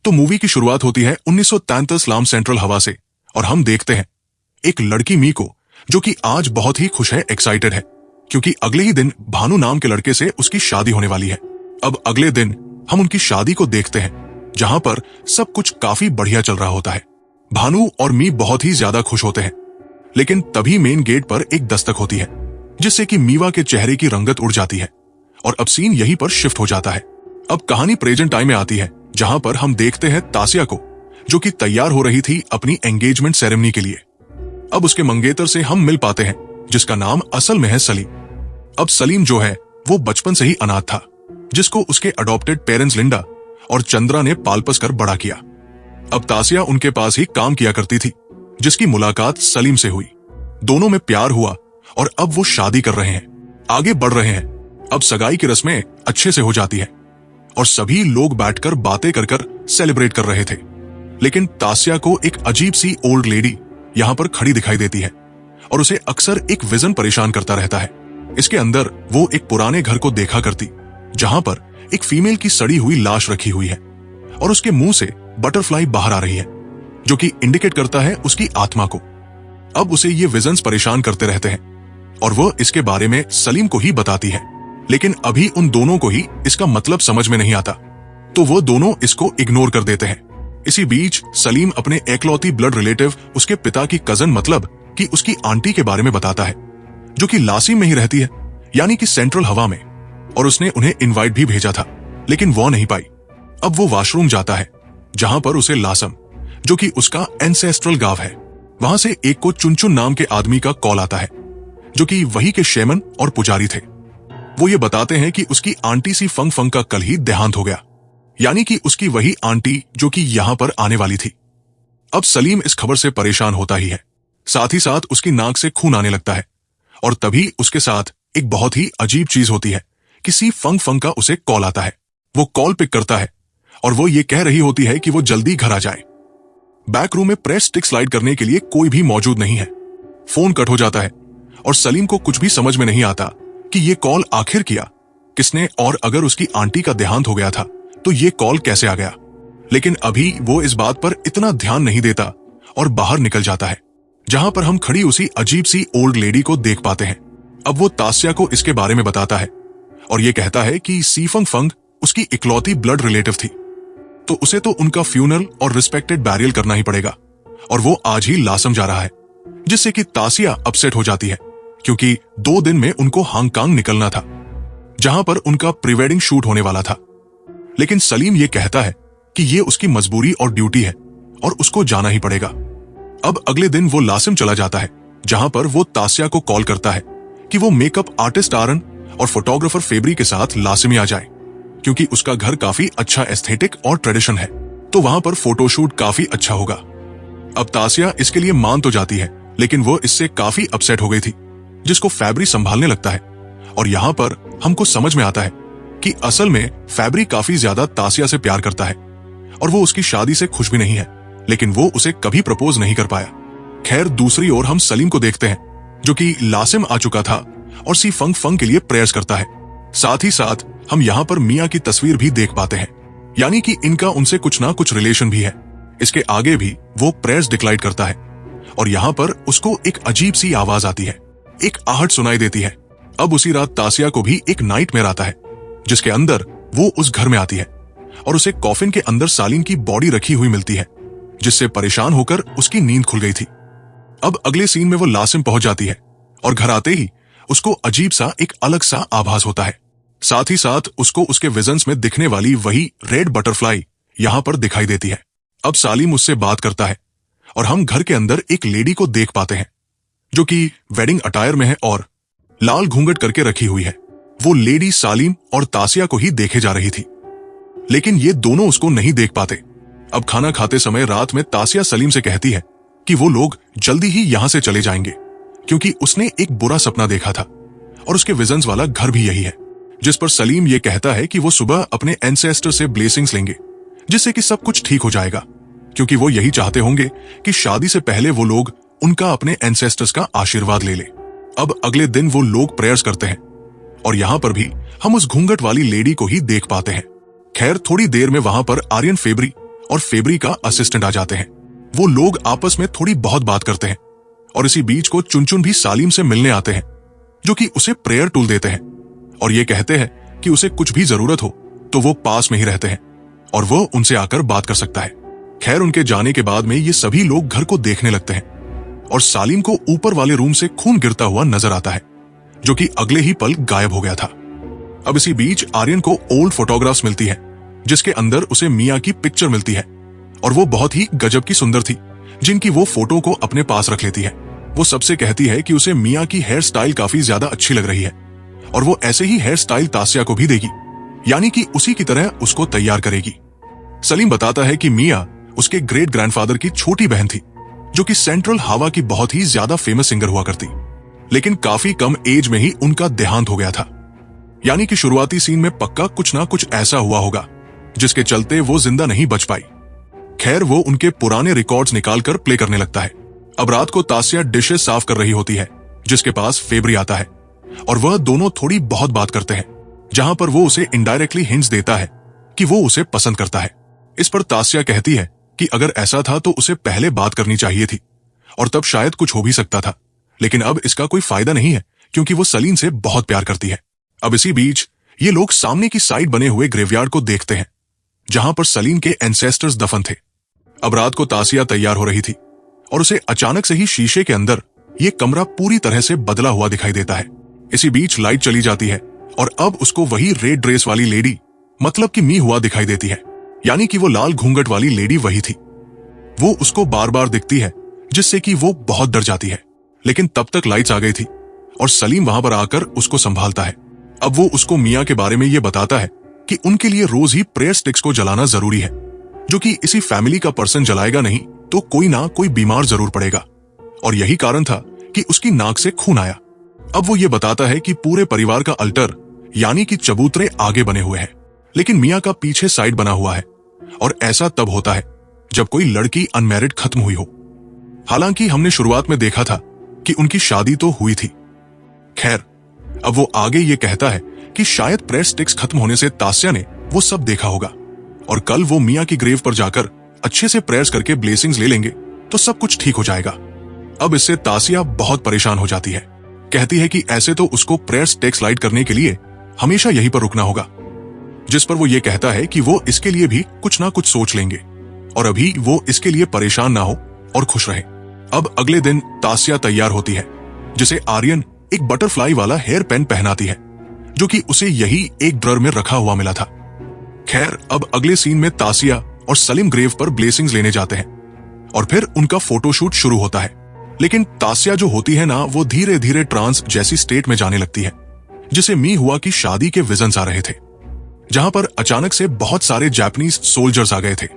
तो मूवी की शुरुआत होती है 1933 लाम सेंट्रल हवा से और हम देखते हैं एक लड़की मी को जो कि आज बहुत ही खुश है, एक्साइटेड है, क्योंकि अगले ही दिन भानु नाम के लड़के से उसकी शादी होने वाली है। अब अगले दिन हम उनकी शादी को देखते हैं जहां पर सब कुछ काफी बढ़िया चल रहा होता है। भानु और मी बहुत ही ज्यादा खुश होते हैं, लेकिन तभी मेन गेट पर एक दस्तक होती है जिससे कि मीवा के चेहरे की रंगत उड़ जाती है और अब सीन यहीं पर शिफ्ट हो जाता है। अब कहानी प्रेजेंट टाइम में आती है जहां पर हम देखते हैं तासिया को जो कि तैयार हो रही थी अपनी एंगेजमेंट सेरेमनी के लिए। अब उसके मंगेतर से हम मिल पाते हैं जिसका नाम असल में है सलीम। अब सलीम जो है वो बचपन से ही अनाथ था जिसको उसके अडॉप्टेड पेरेंट्स लिंडा और चंद्रा ने पालपस कर बड़ा किया। अब तासिया उनके पास ही काम किया करती थी जिसकी मुलाकात सलीम से हुई। दोनों में प्यार हुआ और अब वो शादी कर रहे हैं, आगे बढ़ रहे हैं। अब सगाई की रस्में अच्छे से हो जाती है और सभी लोग बैठकर बातें कर कर सेलिब्रेट कर रहे थे। लेकिन तासिया को एक अजीब सी ओल्ड लेडी यहां पर खड़ी दिखाई देती है और उसे अक्सर एक विजन परेशान करता रहता है। इसके अंदर वो एक पुराने घर को देखा करती जहां पर एक फीमेल की सड़ी हुई लाश रखी हुई है और उसके मुंह से बटरफ्लाई बाहर आ रही है जो कि इंडिकेट करता है उसकी आत्मा को। अब उसे ये विजन्स परेशान करते रहते हैं और वह इसके बारे में सलीम को ही बताती है, लेकिन अभी उन दोनों को ही इसका मतलब समझ में नहीं आता, तो वो दोनों इसको इग्नोर कर देते हैं। इसी बीच सलीम अपने एकलौती ब्लड रिलेटिव उसके पिता की कजन मतलब कि उसकी आंटी के बारे में बताता है जो कि लासिम में ही रहती है, यानी कि सेंट्रल हवा में, और उसने उन्हें इनवाइट भी भेजा था लेकिन वो नहीं पाई। अब वो वॉशरूम जाता है जहां पर उसे लासम जो कि उसका एंसेस्ट्रल गांव है वहां से एक को चुनचुन नाम के आदमी का कॉल आता है जो कि वही के शेमन और पुजारी थे। वो ये बताते हैं कि उसकी आंटी सी फंग फंग का कल ही देहांत हो गया, यानी कि उसकी वही आंटी जो कि यहां पर आने वाली थी। अब सलीम इस खबर से परेशान होता ही है, साथ ही साथ उसकी नाक से खून आने लगता है और तभी उसके साथ एक बहुत ही अजीब चीज होती है। किसी फंग फंग का उसे कॉल आता है। वो कॉल पिक करता है और वो ये कह रही होती है कि वो जल्दी घर आ जाए। बैक रूम में प्रेस स्टिक स्लाइड करने के लिए कोई भी मौजूद नहीं है। फोन कट हो जाता है और सलीम को कुछ भी समझ में नहीं आता कि ये कॉल आखिर किया किसने, और अगर उसकी आंटी का देहांत हो गया था तो ये कॉल कैसे आ गया। लेकिन अभी वो इस बात पर इतना ध्यान नहीं देता और बाहर निकल जाता है जहां पर हम खड़ी उसी अजीब सी ओल्ड लेडी को देख पाते हैं। अब वो तासिया को इसके बारे में बताता है और ये कहता है कि सीफंग फंग उसकी इकलौती ब्लड रिलेटिव थी, तो उसे तो उनका फ्यूनरल और रिस्पेक्टेड बैरियल करना ही पड़ेगा और वो आज ही लासम जा रहा है, जिससे कि तासिया अपसेट हो जाती है क्योंकि 2 दिन में उनको हांगकांग निकलना था जहां पर उनका प्री वेडिंग शूट होने वाला था। लेकिन सलीम ये कहता है कि ये उसकी मजबूरी और ड्यूटी है और उसको जाना ही पड़ेगा। अब अगले दिन वो लासिम चला जाता है जहां पर वो तासिया को कॉल करता है कि वो मेकअप आर्टिस्ट आरन और फोटोग्राफर फेब्री के साथ लासिम आ जाए क्योंकि उसका घर काफी अच्छा एस्थेटिक और ट्रेडिशन है, तो वहां पर फोटोशूट काफी अच्छा होगा। अब तासिया इसके लिए मान तो जाती है लेकिन वो इससे काफी अपसेट हो गई थी, जिसको फैब्री संभालने लगता है और यहाँ पर हमको समझ में आता है कि असल में फैब्री काफी ज्यादा तासिया से प्यार करता है और वो उसकी शादी से खुश भी नहीं है, लेकिन वो उसे कभी प्रपोज नहीं कर पाया। खैर दूसरी ओर हम सलीम को देखते हैं जो कि लासिम आ चुका था और सी फंग फंग के लिए प्रेयर्स करता है। साथ ही साथ हम यहाँ पर मिया की तस्वीर भी देख पाते हैं, यानी कि इनका उनसे कुछ ना कुछ रिलेशन भी है। इसके आगे भी वो प्रेयर्स डिक्लाइड करता है और यहाँ पर उसको एक अजीब सी आवाज आती है, एक आहट सुनाई देती है। अब उसी रात तासिया को भी एक नाइटमेयर आता है जिसके अंदर वो उस घर में आती है और उसे कॉफिन के अंदर सालीम की बॉडी रखी हुई मिलती है, जिससे परेशान होकर उसकी नींद खुल गई थी। अब अगले सीन में वो लासिम पहुंच जाती है और घर आते ही उसको अजीब सा एक अलग सा आभास होता है। साथ ही साथ उसको उसके विजन्स में दिखने वाली वही रेड बटरफ्लाई यहां पर दिखाई देती है। अब सालीम उससे बात करता है और हम घर के अंदर एक लेडी को देख पाते हैं जो कि वेडिंग अटायर में है और लाल घूंघट करके रखी हुई है। वो लेडी सालीम और तासिया को ही देखे जा रही थी, लेकिन ये दोनों उसको नहीं देख पाते। अब खाना खाते समय रात में तासिया सलीम से कहती है कि वो लोग जल्दी ही यहां से चले जाएंगे क्योंकि उसने एक बुरा सपना देखा था और उसके विजन्स वाला घर भी यही है, जिस पर सलीम ये कहता है कि वो सुबह अपने एंसेस्टर से ब्लेसिंग्स लेंगे जिससे कि सब कुछ ठीक हो जाएगा, क्योंकि वो यही चाहते होंगे कि शादी से पहले वो लोग उनका अपने एंसेस्टर्स का आशीर्वाद ले ले। अब अगले दिन वो लोग प्रेयर्स करते हैं और यहाँ पर भी हम उस घूंघट वाली लेडी को ही देख पाते हैं। खैर थोड़ी देर में वहां पर आर्यन फेब्री और फेब्री का असिस्टेंट आ जाते हैं। वो लोग आपस में थोड़ी बहुत बात करते हैं और इसी बीच को चुनचुन भी सालीम से मिलने आते हैं, जो कि उसे प्रेयर टूल देते हैं और ये कहते हैं कि उसे कुछ भी जरूरत हो तो वो पास में ही रहते हैं और वो उनसे आकर बात कर सकता है। खैर, उनके जाने के बाद में ये सभी लोग घर को देखने लगते हैं और सालीम को ऊपर वाले रूम से खून गिरता हुआ नजर आता है, जो कि अगले ही पल गायब हो गया था। अब इसी बीच आर्यन को ओल्ड फोटोग्राफ्स मिलती है, जिसके अंदर उसे मिया की पिक्चर मिलती है और वो बहुत ही गजब की सुंदर थी, जिनकी वो फोटो को अपने पास रख लेती है। वो सबसे कहती है कि उसे मिया की हेयर स्टाइल काफी ज्यादा अच्छी लग रही है और वो ऐसे ही हेयर स्टाइल तासिया को भी देगी, यानी कि उसी की तरह उसको तैयार करेगी। सलीम बताता है कि मिया उसके ग्रेट ग्रैंडफादर की छोटी बहन थी, जो कि सेंट्रल हावा की बहुत ही ज्यादा फेमस सिंगर हुआ करती, लेकिन काफी कम एज में ही उनका देहांत हो गया था। यानी कि शुरुआती सीन में पक्का कुछ ना कुछ ऐसा हुआ होगा जिसके चलते वो जिंदा नहीं बच पाई। खैर, वो उनके पुराने रिकॉर्ड्स निकालकर प्ले करने लगता है। अब रात को तासिया डिशेस साफ कर रही होती है, जिसके पास फेब्री आता है और वह दोनों थोड़ी बहुत बात करते हैं, जहां पर वो उसे इनडायरेक्टली हिंट्स देता है कि वो उसे पसंद करता है। इस पर तासिया कहती है कि अगर ऐसा था तो उसे पहले बात करनी चाहिए थी और तब शायद कुछ हो भी सकता था, लेकिन अब इसका कोई फायदा नहीं है क्योंकि वो सलीम से बहुत प्यार करती है। अब इसी बीच ये लोग सामने की साइड बने हुए ग्रेवयार्ड को देखते हैं, जहां पर सलीम के एंसेस्टर्स दफन थे। अब रात को तासिया तैयार हो रही थी और उसे अचानक से ही शीशे के अंदर ये कमरा पूरी तरह से बदला हुआ दिखाई देता है। इसी बीच लाइट चली जाती है और अब उसको वही रेड ड्रेस वाली लेडी, मतलब कि मी हुआ दिखाई देती है, यानी कि वो लाल घूंघट वाली लेडी वही थी। वो उसको बार बार दिखती है, जिससे कि वो बहुत डर जाती है, लेकिन तब तक लाइट्स आ गई थी और सलीम वहां पर आकर उसको संभालता है। अब वो उसको मिया के बारे में ये बताता है कि उनके लिए रोज ही प्रेयर स्टिक्स को जलाना जरूरी है, जो कि इसी फैमिली का पर्सन जलाएगा नहीं तो कोई ना कोई बीमार जरूर पड़ेगा, और यही कारण था कि उसकी नाक से खून आया। अब वो ये बताता है कि पूरे परिवार का अल्टर यानी कि चबूतरे आगे बने हुए हैं, लेकिन मिया का पीछे साइड बना हुआ है, और ऐसा तब होता है जब कोई लड़की अनमैरिड खत्म हुई हो। हालांकि हमने शुरुआत में देखा था कि उनकी शादी तो हुई थी। खैर, अब वो आगे ये कहता है कि शायद प्रेयर स्टिक्स खत्म होने से तासिया ने वो सब देखा होगा और कल वो मिया की ग्रेव पर जाकर अच्छे से प्रेयर्स करके ब्लेसिंग्स ले लेंगे तो सब कुछ ठीक हो जाएगा। अब इससे तासिया बहुत परेशान हो जाती है, कहती है कि ऐसे तो उसको प्रेयर स्टिक्स लाइट करने के लिए हमेशा यहीं पर रुकना होगा, जिस पर वो ये कहता है कि वो इसके लिए भी कुछ ना कुछ सोच लेंगे और अभी वो इसके लिए परेशान ना हो और खुश रहे। अब अगले दिन तासिया तैयार होती है, जिसे आर्यन एक बटरफ्लाई वाला हेयर पेन पहनाती है, जो कि उसे यही एक ड्रर में रखा हुआ मिला था। खैर, अब अगले सीन में तासिया और सलीम ग्रेव पर ब्लेसिंग्स लेने जाते हैं और फिर उनका फोटोशूट शुरू होता है, लेकिन तासिया जो होती है ना, वो धीरे धीरे ट्रांस जैसी स्टेट में जाने लगती है, जिसे मी हुआ की शादी के विजन्स आ रहे थे, जहां पर अचानक से बहुत सारे जापानीज सोल्जर्स आ गए थे